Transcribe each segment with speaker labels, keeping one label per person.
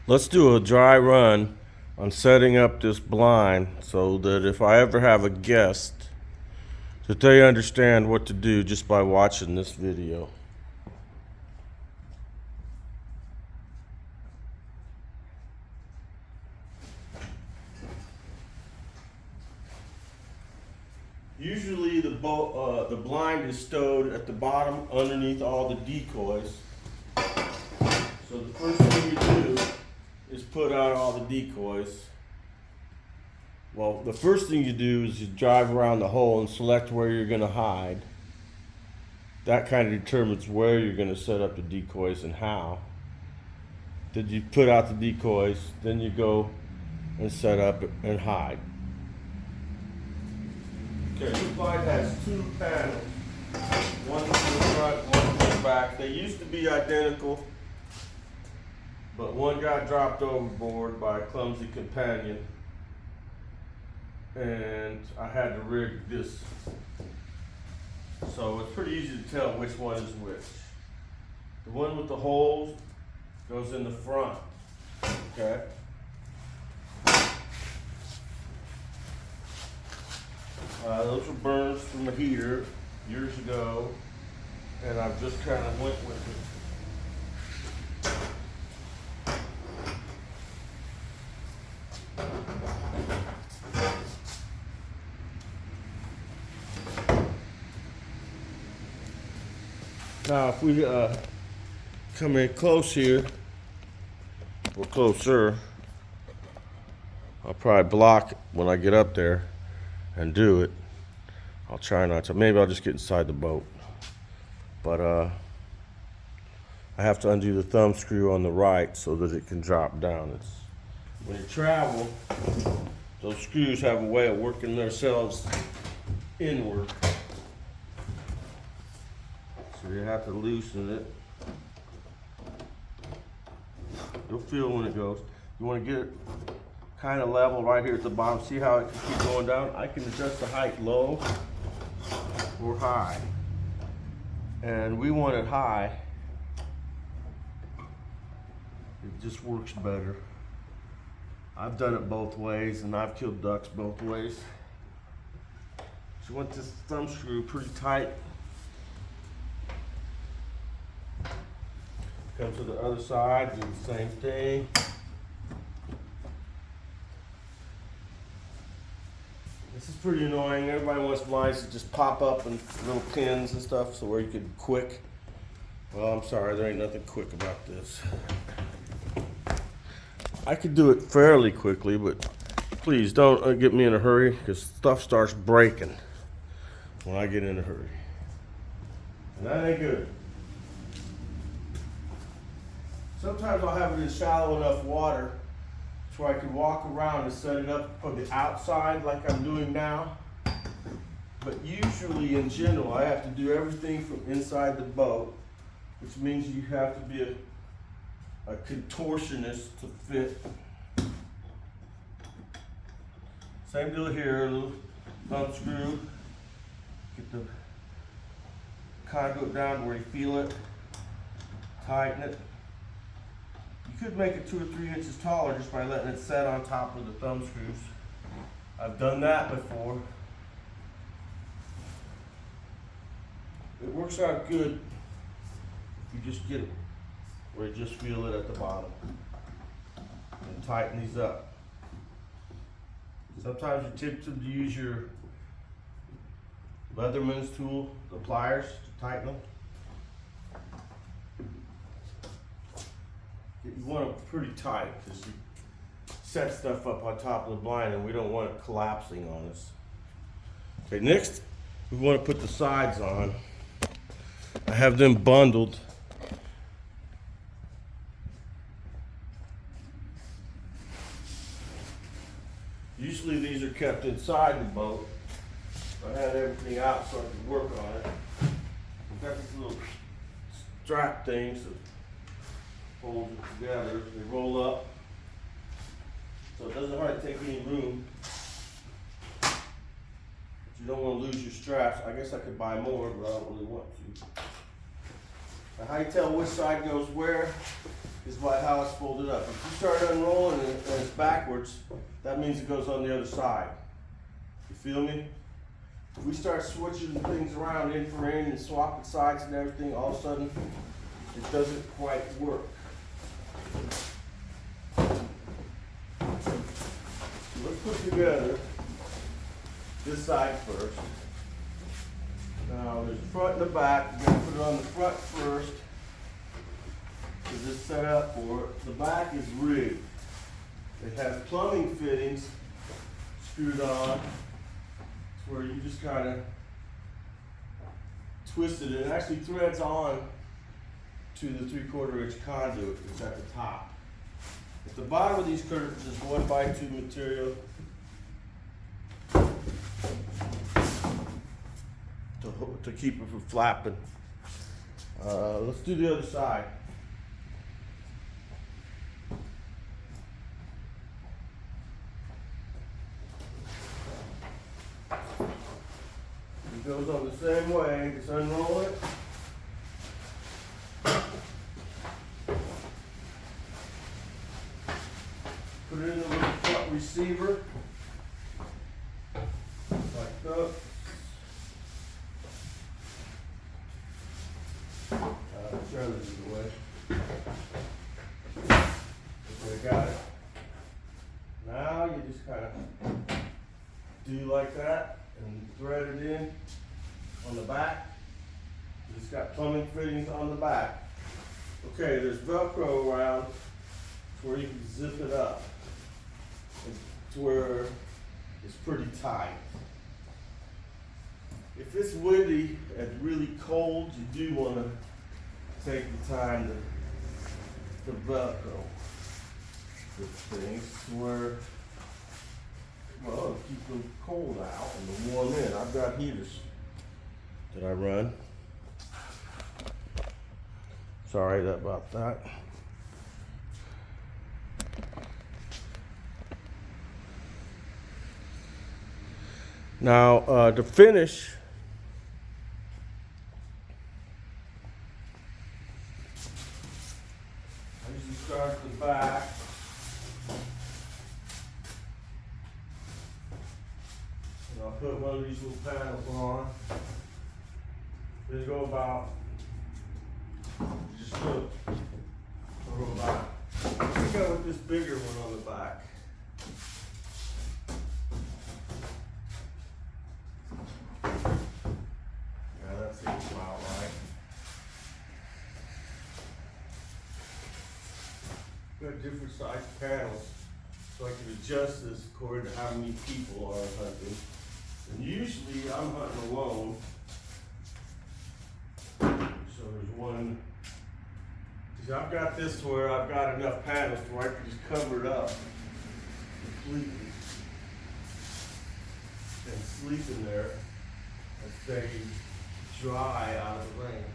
Speaker 1: Let's do a dry run on setting up this blind so that if I ever have a guest, that they understand what to do just by watching this video. Usually the blind is stowed at the bottom underneath all the decoys. So the first thing you do is put out all the decoys. Well, the first thing you do is you drive around the hole and select where you're going to hide. That kind of determines where you're going to set up the decoys and how. Then you put out the decoys, then you go and set up and hide. Okay, this blind has two panels. One to the front, one to the back. They used to be identical, but one got dropped overboard by a clumsy companion, and I had to rig this. So it's pretty easy to tell which one is which. The one with the holes goes in the front, okay? Those were burns from a heater years ago, and I've just kind of went with it. Now, if we come in close here, or closer, I'll probably block it when I get up there and do it. I'll try not to. Maybe I'll just get inside the boat. But I have to undo the thumb screw on the right so that it can drop down. When you travel, those screws have a way of working themselves inward. So you have to loosen it. You'll feel when it goes. You want to get it kind of level right here at the bottom. See how it can keep going down? I can adjust the height low or high. And we want it high. It just works better. I've done it both ways, and I've killed ducks both ways. So you want this thumb screw pretty tight. Come to the other side, do the same thing. This is pretty annoying. Everybody wants blinds to just pop up and little pins and stuff, so where you could quick. Well, I'm sorry, there ain't nothing quick about this. I could do it fairly quickly, but please don't get me in a hurry, because stuff starts breaking when I get in a hurry. And that ain't good. Sometimes I'll have it in shallow enough water so I can walk around and set it up on the outside like I'm doing now. But usually, in general, I have to do everything from inside the boat, which means you have to be a contortionist to fit. Same deal here, a little thumb screw. Get the conduit down to where you feel it, tighten it. You could make it 2 or 3 inches taller just by letting it set on top of the thumb screws. I've done that before. It works out good if you just get it where you just feel it at the bottom and tighten these up. Sometimes you're tempted to use your Leatherman's tool, the pliers, to tighten them. You want it pretty tight because you set stuff up on top of the blind and we don't want it collapsing on us. Okay, next we want to put the sides on. I have them bundled. Usually these are kept inside the boat. I had everything out so I could work on it. I've got these little strap things that hold it together. They roll up, so it doesn't hardly take any room. But you don't want to lose your straps. I guess I could buy more, but I don't really want to. Now, how you tell which side goes where is by how it's folded up. If you start unrolling it and it's backwards, that means it goes on the other side. You feel me? If we start switching things around in for in and swapping sides and everything, all of a sudden, it doesn't quite work. Let's put together this side first. Now there's the front and the back. We're going to put it on the front first because it's set up for it. The back is rigged. It has plumbing fittings screwed on where you just kind of twist it. It actually threads on to the 3/4 inch conduit that's at the top. At the bottom of these curtains is 1x2 material to keep it from flapping. Let's do the other side. It goes on the same way. Just unroll it. Put it in the little front receiver, like that. Turn this away. Okay, got it. Now you just kind of do like that and thread it in on the back. It's got plumbing fittings on the back. Okay, there's Velcro around to where you can zip it up to where it's pretty tight. If it's windy and really cold, you do want to take the time to Velcro the things where, well, it'll keep them cold out and warm in. I've got heaters that I run. Sorry about that. Now, to finish, I usually start at the back. And I'll put one of these little panels on. Then go about, just go about, I go with this bigger one on the back. Got different size panels, so I can adjust this according to how many people are hunting. And usually I'm hunting alone, so there's one. See, I've got this to where I've got enough panels to where I can just cover it up completely and sleep in there and stay dry out of the rain.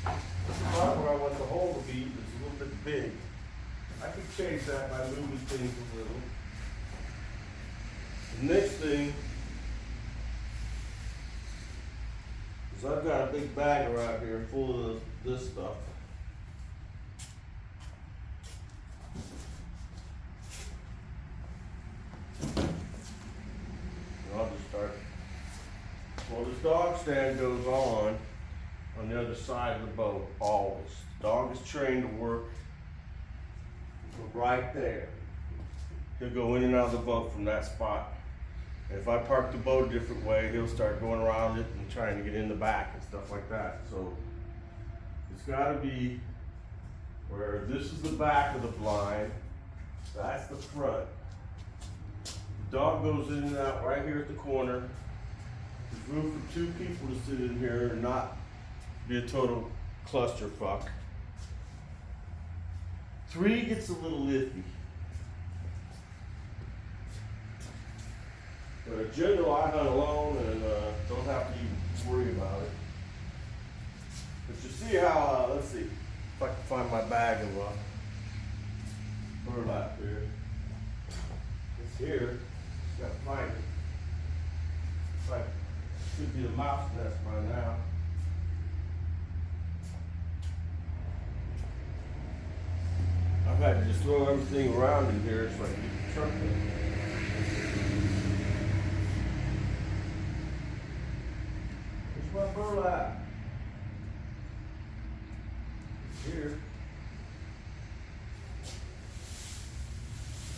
Speaker 1: The spot where I want the hole to be is a little bit big. I could change that by moving things a little. The next thing is I've got a big bag around here full of this stuff. And I'll just start. Well, this dog stand goes on the other side of the boat, always. The dog is trained to work right there. He'll go in and out of the boat from that spot. And if I park the boat a different way, he'll start going around it and trying to get in the back and stuff like that. So it's gotta be where this is the back of the blind, that's the front. The dog goes in and out right here at the corner. There's room for 2 people to sit in here and not be a total clusterfuck. 3 gets a little iffy. But in general, I hunt alone and don't have to even worry about it. But you see how, let's see, if I can find my bag of burlap here. It's here, just gotta find it. It's like, should be the mouse nest by now. had to just throw everything around in here so I can get the truck in. Where's my burlap? Here.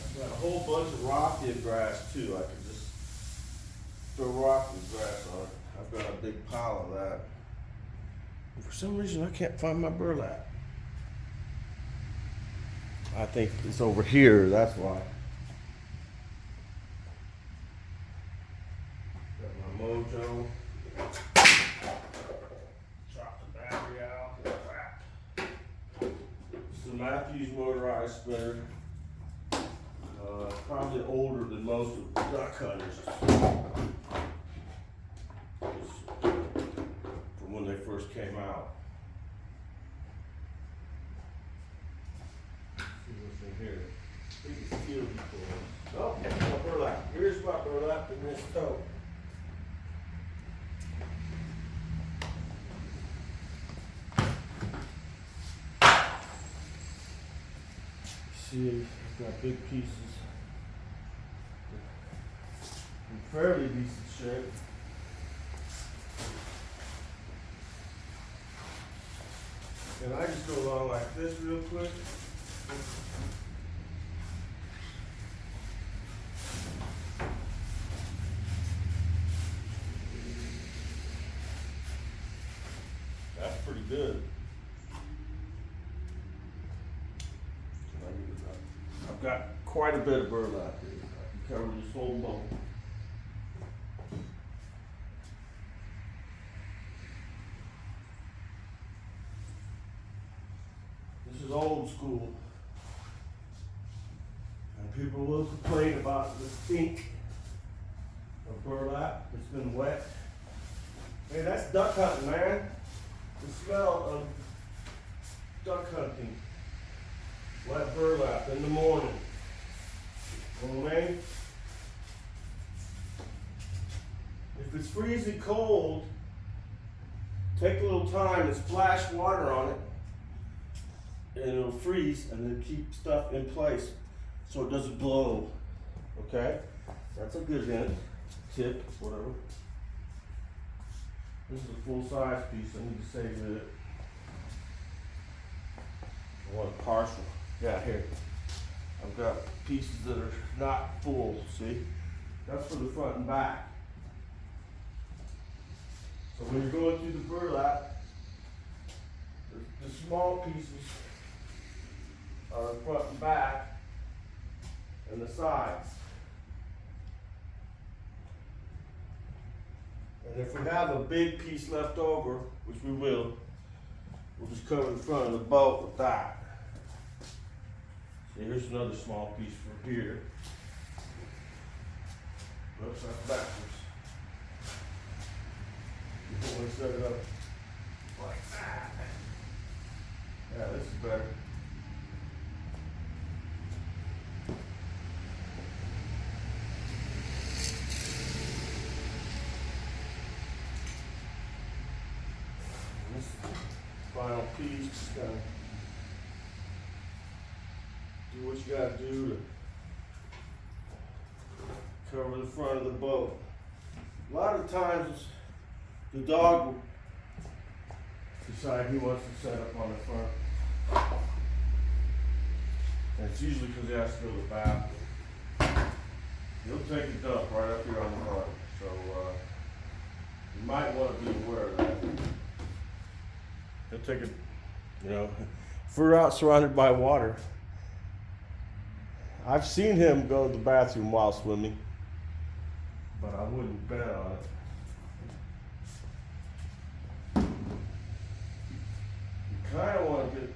Speaker 1: I've got a whole bunch of rocky grass too. I could just throw rocky grass on it. I've got a big pile of that. For some reason, I can't find my burlap. I think it's over here, that's why. Got my mojo. Chop the battery out. Crap. It's the Matthews motorized spinner. Probably older than most of the duck hunters. From when they first came out. Here. I think it's steel before. Oh, my burlap. Here's my burlap in this tote. See, I've got big pieces. In fairly decent shape. And I just go along like this real quick. That's pretty good. I've got quite a bit of burlap here. I can cover this whole bowl. This is old school. And people will complain about the stink of burlap. It's been wet. Hey, that's duck hunting, man. The smell of duck hunting. Wet burlap in the morning. You know what I mean? If it's freezing cold, take a little time and splash water on it, and it'll freeze and then keep stuff in place so it doesn't blow. Okay? That's a good hint, tip, whatever. This is a full size piece. I need to save it. I want a partial. Yeah, here. I've got pieces that are not full, see? That's for the front and back. So when you're going through the burlap, the small pieces are the front and back and the sides. And if we have a big piece left over, which we will, we'll just cover the front of the boat with that. See, here's another small piece for here. Oops, that's backwards. Before we set it up like that. Yeah, this is better. This final piece, do what you gotta do to cover the front of the boat. A lot of times the dog will decide he wants to set up on the front. And it's usually because he has to go to the bathroom. He'll take a dump right up here on the front. So you might want to be aware of that. He'll take it, you know, if we're out surrounded by water. I've seen him go to the bathroom while swimming, but I wouldn't bet on it. You kind of want to get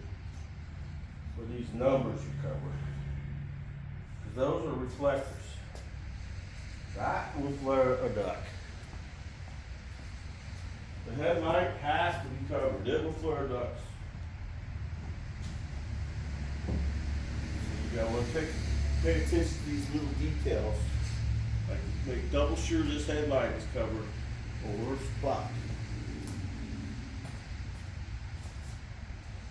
Speaker 1: where these numbers are covered, because those are reflectors. That will flare a duck. The headlight has to be covered. It will flare ducks. So you gotta want to pay attention to these little details. Like make double sure this headlight is covered or we're spot.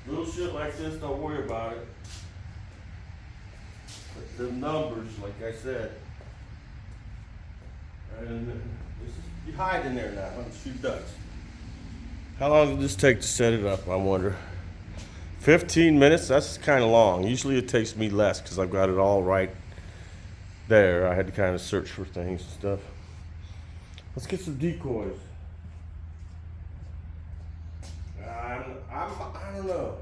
Speaker 1: Little shit like this, don't worry about it. the numbers, like I said. And this is, you hide in there now and shoot ducks. How long did this take to set it up, I wonder? 15 minutes? That's kind of long. Usually it takes me less because I've got it all right there. I had to kind of search for things and stuff. Let's get some decoys. I don't know.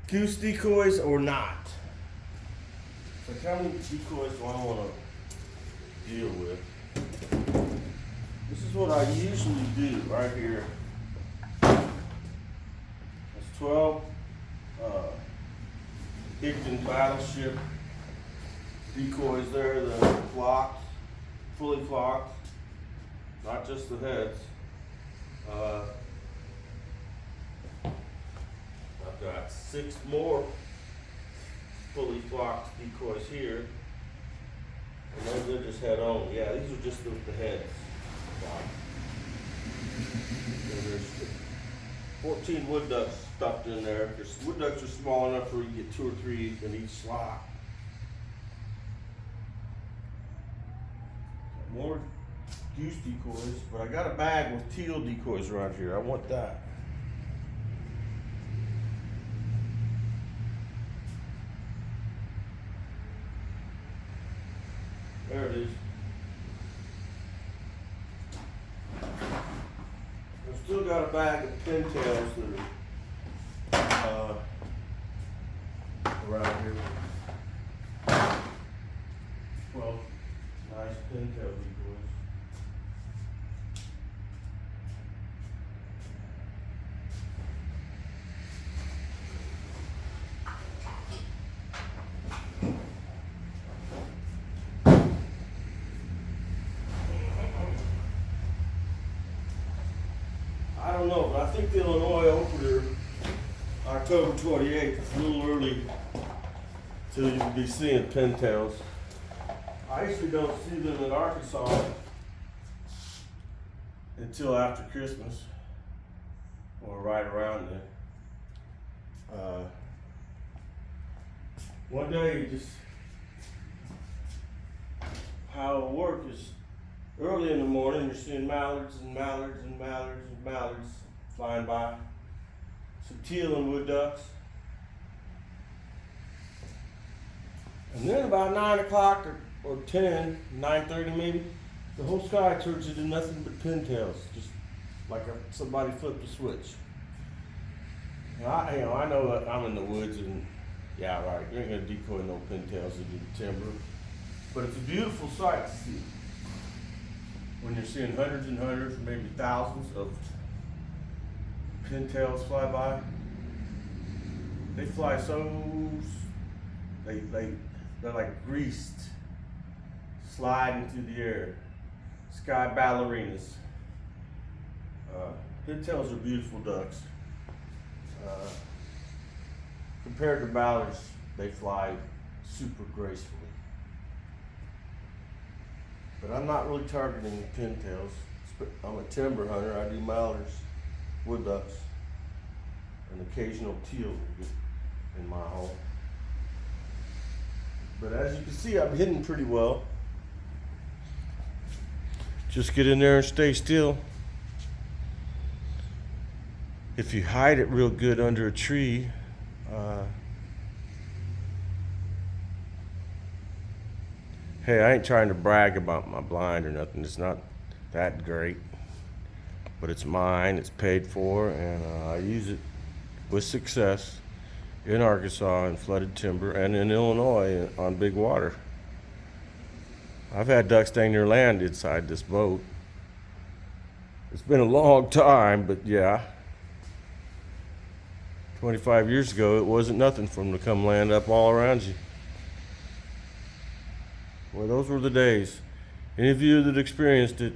Speaker 1: Goose decoys or not? Like, how many decoys do I want to deal with? This is what I usually do right here. That's 12 Higdon Battleship decoys there, the flocked, fully flocked, not just the heads. I've got 6 more fully flocked decoys here. And those are just head on. Yeah, these are just the heads. And there's 14 wood ducks stuffed in there. Because wood ducks are small enough where you get 2 or 3 in each slot. More goose decoys, but I got a bag with teal decoys around here. I want that. There it is. I've still got a bag of pintails that are around here. 12 nice pintail decoys. I don't know, but I think the Illinois opener, October 28th, is a little early till you'll be seeing pintails. I usually don't see them in Arkansas until after Christmas or right around then. One day, just how it'll work is early in the morning, you're seeing mallards and mallards and mallards and mallards flying by. Some teal and wood ducks. And then about 9 o'clock or 10, 9:30 maybe, the whole sky turns into nothing but pintails, just like somebody flipped a switch. And I know that I'm in the woods and yeah, right, you ain't gonna decoy no pintails into the timber, but it's a beautiful sight to see when you're seeing hundreds and hundreds, maybe thousands of pintails fly by. They fly they're like greased, sliding through the air. Sky ballerinas. Pintails are beautiful ducks. Compared to mallards, they fly super gracefully. But I'm not really targeting pintails. I'm a timber hunter. I do mallards, wood ducks, and occasional teal in my home. But as you can see, I'm hidden pretty well. Just get in there and stay still. If you hide it real good under a tree, hey, I ain't trying to brag about my blind or nothing. It's not that great, but it's mine, it's paid for, and I use it with success in Arkansas in flooded timber and in Illinois on big water. I've had ducks dang near land inside this boat. It's been a long time, but yeah. 25 years ago, it wasn't nothing for them to come land up all around you. Well, those were the days. Any of you that experienced it,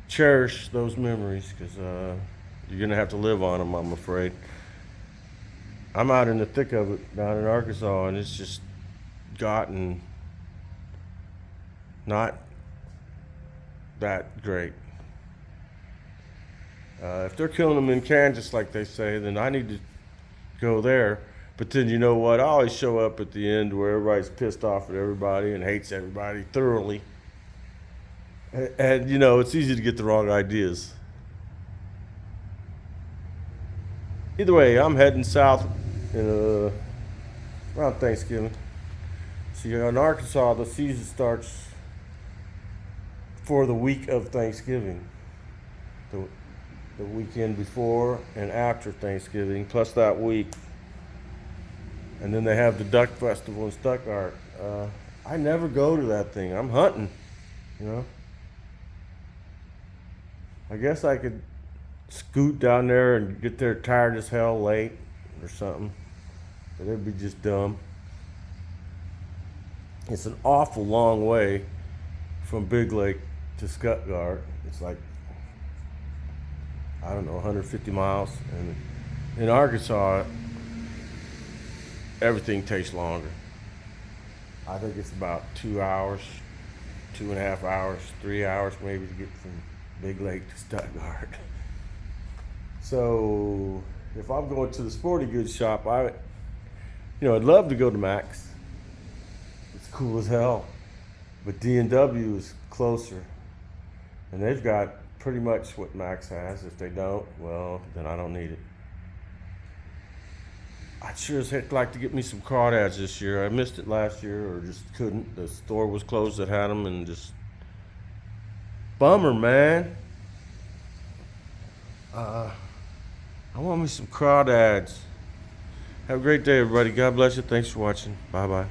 Speaker 1: cherish those memories, because you're going to have to live on them, I'm afraid. I'm out in the thick of it down in Arkansas, and it's just gotten not that great. If they're killing them in Kansas like they say, then I need to go there. But then you know what? I always show up at the end where everybody's pissed off at everybody and hates everybody thoroughly. And you know, it's easy to get the wrong ideas. Either way, I'm heading south around Thanksgiving. See, in Arkansas, the season starts for the week of Thanksgiving. The weekend before and after Thanksgiving, plus that week. And then they have the Duck Festival in Stuttgart. I never go to that thing. I'm hunting, you know. I guess I could scoot down there and get there tired as hell late or something. But it'd be just dumb. It's an awful long way from Big Lake to Stuttgart. It's like, I don't know, 150 miles. And in Arkansas, everything takes longer. I think it's about 2 hours, 2.5 hours, 3 hours maybe to get from Big Lake to Stuttgart. So if I'm going to the sporting goods shop, I'd love to go to Max. It's cool as hell. But D&W is closer. And they've got pretty much what Max has. If they don't, well, then I don't need it. I'd sure as heck like to get me some crawdads this year. I missed it last year or just couldn't. The store was closed that had them and just... Bummer, man. I want me some crawdads. Have a great day, everybody. God bless you. Thanks for watching. Bye-bye.